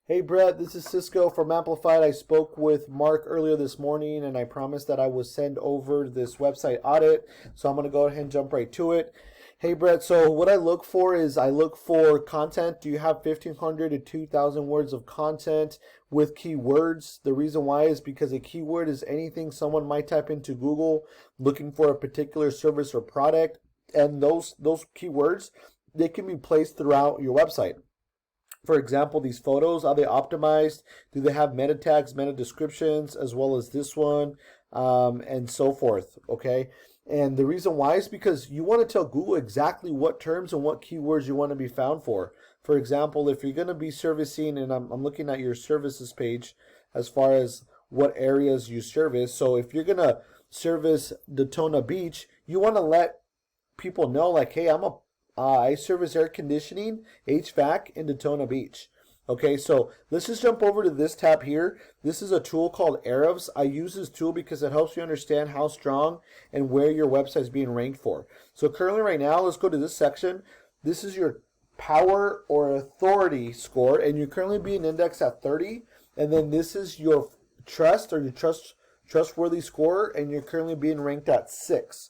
Hey Brett, this is Cisco from Amplified. I spoke with Mark earlier this morning and I promised that I would send over this website audit. So I'm going to go ahead and jump right to it. Hey Brett, so what I look for is I look for content. Do you have 1,500 to 2,000 words of content with keywords? The reason why is because a keyword is anything someone might type into Google looking for a particular service or product. And those keywords, they can be placed throughout your website. For example, these photos, are they optimized? Do they have meta tags, meta descriptions, as well as this one, and so forth, okay? And the reason why is because you want to tell Google exactly what terms and what keywords you want to be found for. For example, if you're going to be servicing, and I'm looking at your services page as far as what areas you service. So if you're going to service Daytona Beach, you want to let people know like, hey, I service air conditioning, HVAC in Daytona Beach. Okay, so let's just jump over to this tab here. This is a tool called Ahrefs. I use this tool because it helps you understand how strong and where your website is being ranked for. So currently right now, let's go to this section. This is your power or authority score, and you're currently being indexed at 30. And then this is your trust or your trustworthy score, and you're currently being ranked at 6.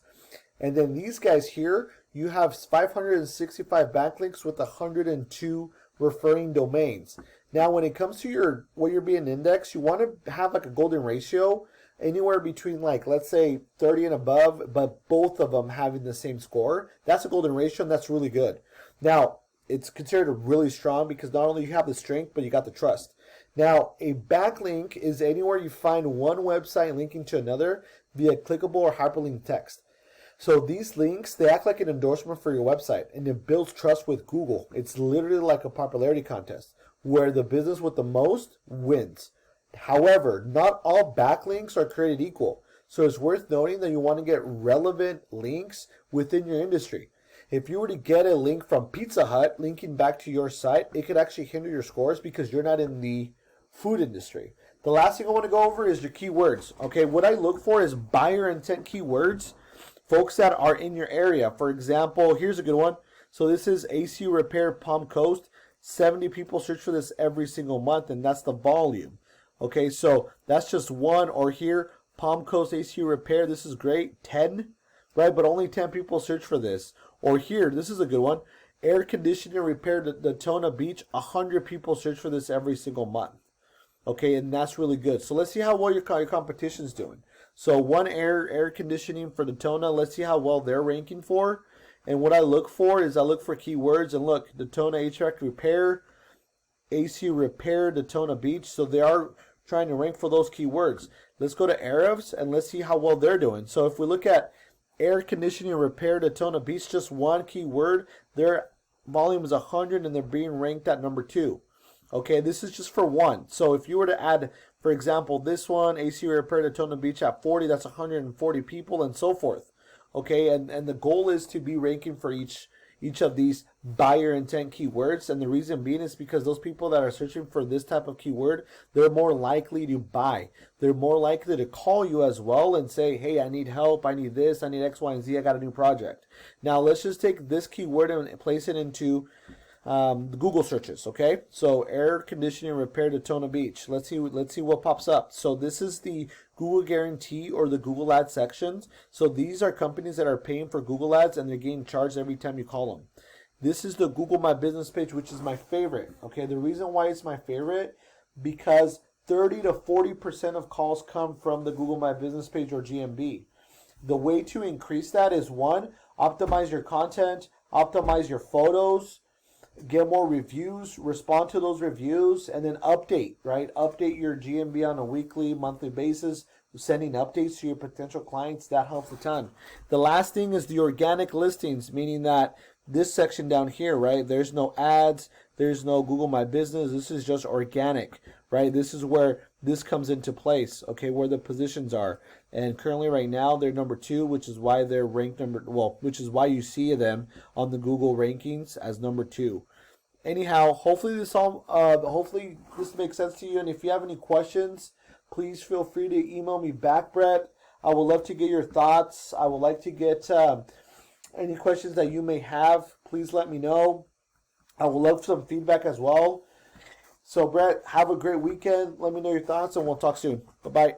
And then these guys here, you have 565 backlinks with 102 referring domains. Now, when it comes to where you're being indexed, you want to have like a golden ratio, anywhere between like, let's say 30 and above, but both of them having the same score. That's a golden ratio, and that's really good. Now, it's considered really strong because not only you have the strength, but you got the trust. Now, a backlink is anywhere you find one website linking to another via clickable or hyperlink text. So these links, they act like an endorsement for your website, and it builds trust with Google. It's literally like a popularity contest where the business with the most wins. However, not all backlinks are created equal. So it's worth noting that you want to get relevant links within your industry. If you were to get a link from Pizza Hut linking back to your site, it could actually hinder your scores because you're not in the food industry. The last thing I want to go over is your keywords. Okay, what I look for is buyer intent keywords. Folks that are in your area. For example, here's a good one. So this is AC Repair Palm Coast. 70 people search for this every single month, and that's the volume. Okay, so that's just one. Or here, Palm Coast AC Repair. This is great. 10, right? But only 10 people search for this. Or here, this is a good one. Air Conditioning Repair Daytona Beach. 100 people search for this every single month. Okay, and that's really good. So let's see how well your competition's doing. So one air conditioning for Daytona. Let's see how well they're ranking for. And what I look for is I look for keywords. And look, Daytona HVAC repair, AC repair, Daytona Beach. So they are trying to rank for those keywords. Let's go to Ahrefs and let's see how well they're doing. So if we look at air conditioning repair, Daytona Beach, just one keyword, their volume is 100 and they're being ranked at number 2. Okay, this is just for one. So if you were to add, for example, this one, AC Repair Daytona Beach at 40, that's 140 people and so forth. Okay, and the goal is to be ranking for each of these buyer intent keywords. And the reason being is because those people that are searching for this type of keyword, they're more likely to buy. They're more likely to call you as well and say, hey, I need help, I need this, I need X, Y, and Z, I got a new project. Now let's just take this keyword and place it into the Google searches. Okay, so air conditioning repair Daytona Beach. Let's see what pops up. So this is the Google guarantee or the Google Ads sections. So these are companies that are paying for Google Ads and they're getting charged every time you call them. This is the Google My Business page, which is my favorite. Okay, the reason why it's my favorite, because 30 to 40% of calls come from the Google My Business page or GMB. The way to increase that is one, optimize your content, optimize your photos, get more reviews, respond to those reviews, and then update, right? Update your GMB on a weekly, monthly basis, sending updates to your potential clients. That helps a ton. The last thing is the organic listings, meaning that this section down here, right? There's no ads, there's no Google My Business. This is just organic, right? This is where this comes into place, okay, where the positions are. And currently right now they're number 2, which is why they're ranked which is why you see them on the Google rankings as number 2. Anyhow, hopefully this makes sense to you. And if you have any questions, please feel free to email me back, Brett. I would love to get your thoughts. I would like to get any questions that you may have. Please let me know. I would love some feedback as well. So, Brett, have a great weekend. Let me know your thoughts, and we'll talk soon. Bye-bye.